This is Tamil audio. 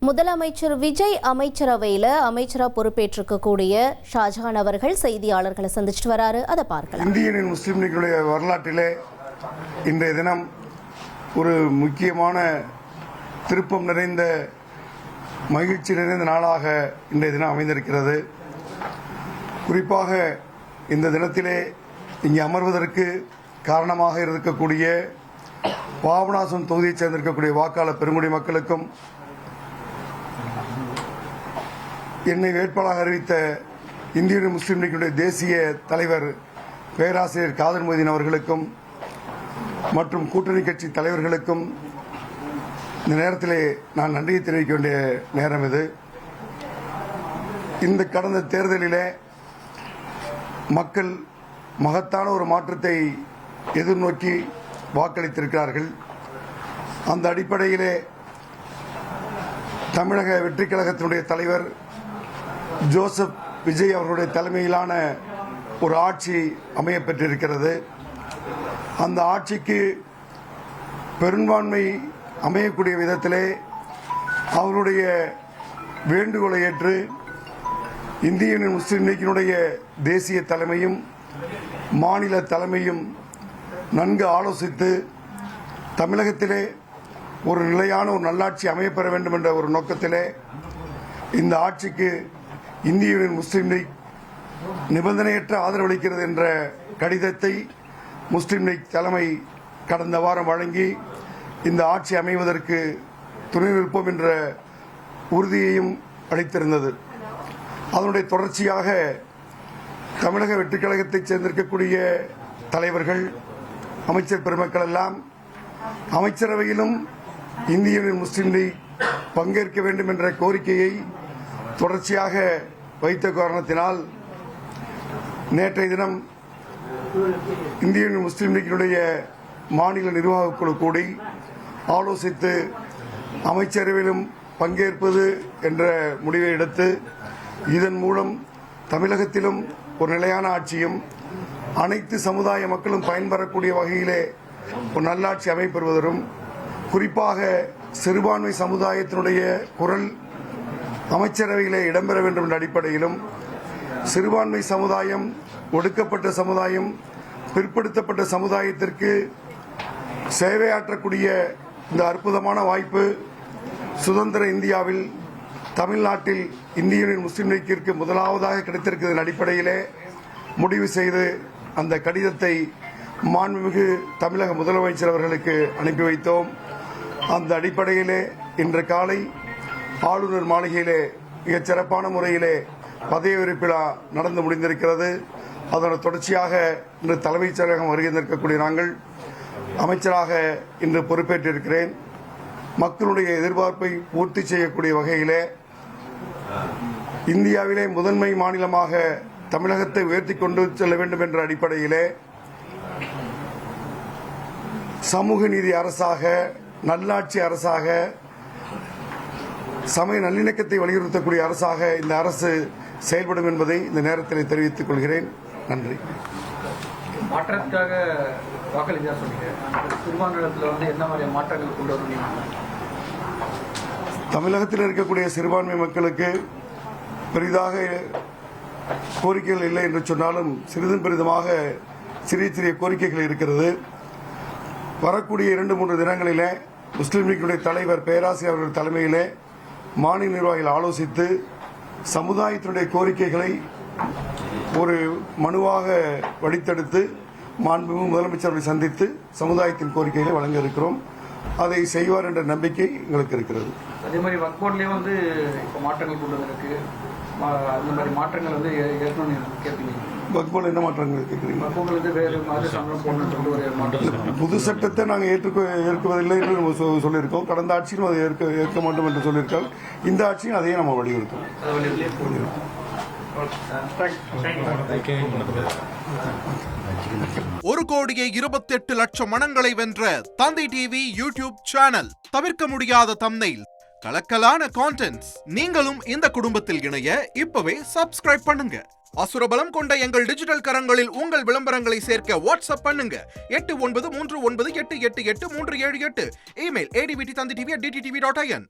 முதலமைச்சர் விஜய் அமைச்சரவையில் அமைச்சராக பொறுப்பேற்றிருக்கக்கூடிய ஷாஜஹான் அவர்கள் செய்தியாளர்களை சந்திச்சுட்டு வராரு. அதை பார்க்கலாம். இந்திய யூனியன் முஸ்லீம் லீக்குடைய வரலாற்றிலே இன்றைய தினம் ஒரு முக்கியமான திருப்பம் நிறைந்த மகிழ்ச்சி நிறைந்த நாளாக இன்றைய தினம் அமைந்திருக்கிறது. குறிப்பாக இந்த தினத்திலே இங்கே அமர்வதற்கு காரணமாக இருக்கக்கூடிய பாபநாசம் தொகுதியைச் சேர்ந்திருக்கக்கூடிய வாக்காளர் பெருங்குடி மக்களுக்கும், என்னை வேட்பாளராக அறிவித்த இந்திய யூனியன் முஸ்லீம் லீக்கினுடைய தேசிய தலைவர் பேராசிரியர் காதர் மொய்தீன் அவர்களுக்கும் மற்றும் கூட்டணி கட்சி தலைவர்களுக்கும் இந்த நேரத்திலே நான் நன்றியை தெரிவிக்க வேண்டிய நேரம் இது. இந்த கடந்த தேர்தலிலே மக்கள் மகத்தான ஒரு மாற்றத்தை எதிர்நோக்கி வாக்களித்திருக்கிறார்கள். அந்த அடிப்படையிலே தமிழக வெற்றிக் கழகத்தினுடைய தலைவர் ஜோசப் விஜய் அவர்களுடைய தலைமையிலான ஒரு ஆட்சி அமையப்பெற்றிருக்கிறது. அந்த ஆட்சிக்கு பெரும்பான்மை அமையக்கூடிய விதத்திலே அவருடைய வேண்டுகோளை ஏற்று இந்திய யூனியன் முஸ்லீம் லீக்கினுடைய தேசிய தலைமையும் மாநில தலைமையும் நன்கு ஆலோசித்து தமிழகத்திலே ஒரு நிலையான ஒரு நல்லாட்சி அமையப்பெற வேண்டும் என்ற ஒரு நோக்கத்திலே இந்த ஆட்சிக்கு இந்திய யூனியன் முஸ்லீம் லீக் நிபந்தனையற்ற ஆதரவளிக்கிறது என்ற கடிதத்தை முஸ்லீம் லீக் தலைமை கடந்த வாரம் வழங்கி இந்த ஆட்சி அமைவதற்கு துணை நிற்போம் என்ற உறுதியையும் அளித்திருந்தது. அதனுடைய தொடர்ச்சியாக தமிழக வெற்றிக் கழகத்தைச் சேர்ந்திருக்கக்கூடிய தலைவர்கள், அமைச்சர் பெருமக்கள் எல்லாம் அமைச்சரவையிலும் இந்திய யூனியன் முஸ்லீம் லீக் பங்கேற்க வேண்டும் என்ற கோரிக்கையை தொடர்ச்சியாக வைத்த காரணத்தினால் நேற்றைய தினம் இந்திய யூனியன் முஸ்லீம் லீக்கினுடைய மாநில நிர்வாகக் குழு கூடி ஆலோசித்து அமைச்சரவையிலும் பங்கேற்பது என்ற முடிவை எடுத்து இதன் மூலம் தமிழகத்திலும் ஒரு நிலையான ஆட்சியும் அனைத்து சமுதாய மக்களும் பயன்பெறக்கூடிய வகையிலே ஒரு நல்லாட்சி அமைப்பெறுவதும், குறிப்பாக சிறுபான்மை சமுதாயத்தினுடைய குரல் அமைச்சரவையிலே இடம்பெற வேண்டும் என்ற அடிப்படையிலும், சிறுபான்மை சமுதாயம், ஒடுக்கப்பட்ட சமுதாயம், பிற்படுத்தப்பட்ட சமுதாயத்திற்கு சேவையாற்றக்கூடிய இந்த அற்புதமான வாய்ப்பு சுதந்திர இந்தியாவில் தமிழ்நாட்டில் இந்திய யூனியன் முஸ்லீம் லீக்கிற்கு முதலாவதாக கிடைத்திருக்கிறதன் அடிப்படையிலே முடிவு செய்து அந்த கடிதத்தை மாண்புமிகு தமிழக முதலமைச்சர் அவர்களுக்கு அனுப்பி வைத்தோம். அந்த அடிப்படையிலே இன்று காலை ஆளுநர் மாளிகையிலே மிகச் சிறப்பான முறையிலே பதவியேற்பு விழா நடந்து முடிந்திருக்கிறது. அதன் தொடர்ச்சியாக இன்று தலைமைச் செயலகம் வருகை நிற்கக்கூடிய நாங்கள் அமைச்சராக இன்று பொறுப்பேற்றிருக்கிறேன். மக்களுடைய எதிர்பார்ப்பை பூர்த்தி செய்யக்கூடிய வகையிலே இந்தியாவிலே முதன்மை மாநிலமாக தமிழகத்தை உயர்த்தி கொண்டு செல்ல வேண்டும் என்ற அடிப்படையிலே சமூக நீதி அரசாக, நல்லாட்சி அரசாக, சமய நல்லிணக்கத்தை வலியுறுத்தக்கூடிய அரசாக இந்த அரசு செயல்படும் என்பதை இந்த நேரத்தில் தெரிவித்துக் கொள்கிறேன். நன்றி. மாற்றத்துக்காக வாக்களிக்க சொன்னீங்க. சிறுபான்மையினத்தில் என்ன மாதிரி மாற்றங்கள் கொண்டு வருவீங்க? தமிழகத்தில் இருக்கக்கூடிய சிறுபான்மை மக்களுக்கு பெரிதாக கோரிக்கைகள் இல்லை என்று சொன்னாலும் சிறிதும் பெரிதுமாக சிறிய சிறிய கோரிக்கைகள் இருக்கிறது. வரக்கூடிய 2-3 தினங்களிலே முஸ்லீம் லீக்குடைய தலைவர் பேராசிரியர் அவர்கள் தலைமையிலே மாநில நிர்வாகிகள் ஆலோசித்து சமுதாயத்தினுடைய கோரிக்கைகளை ஒரு மனுவாக வடித்தெடுத்து மாண்புமிகு முதலமைச்சரை சந்தித்து சமுதாயத்தின் கோரிக்கைகளை வழங்க இருக்கிறோம். அதை செய்வார் என்ற நம்பிக்கை எங்களுக்கு இருக்கிறது. அதே மாதிரி வக்ஃப் போர்ட்லயும் இப்போ மாற்றங்கள் கொண்டு வந்திருக்கு. அந்த மாதிரி மாற்றங்கள் ஏற்கனவே கேட்பீங்க. வக்ஃப் போர்டில் என்ன மாற்றங்கள் கேட்குறீங்க? புது சட்டத்தை நாங்கள் ஏற்குவதில்லை என்று சொல்லியிருக்கோம். கடந்த ஆட்சியும் அதை ஏற்க மாட்டோம் என்று சொல்லியிருக்கோம். இந்த ஆட்சியும் அதையே நம்ம வலியுறுத்தோம். ஒரு கோடியே 28 லட்சம் மனங்களை வென்ற தந்தி டிவி யூடியூப் சேனல். தவிர்க்க முடியாத தம்ப்நெயில், கலக்கலான கான்டென்ட்ஸ். நீங்களும் இந்த குடும்பத்தில் இணைய இப்பவே சப்ஸ்கிரைப் பண்ணுங்க. அசுரபலம் கொண்ட எங்கள் டிஜிட்டல் கரங்களில் உங்கள் விளம்பரங்களை சேர்க்க வாட்ஸ்அப் பண்ணுங்க. 8939888838. Email advttv@dttv.in.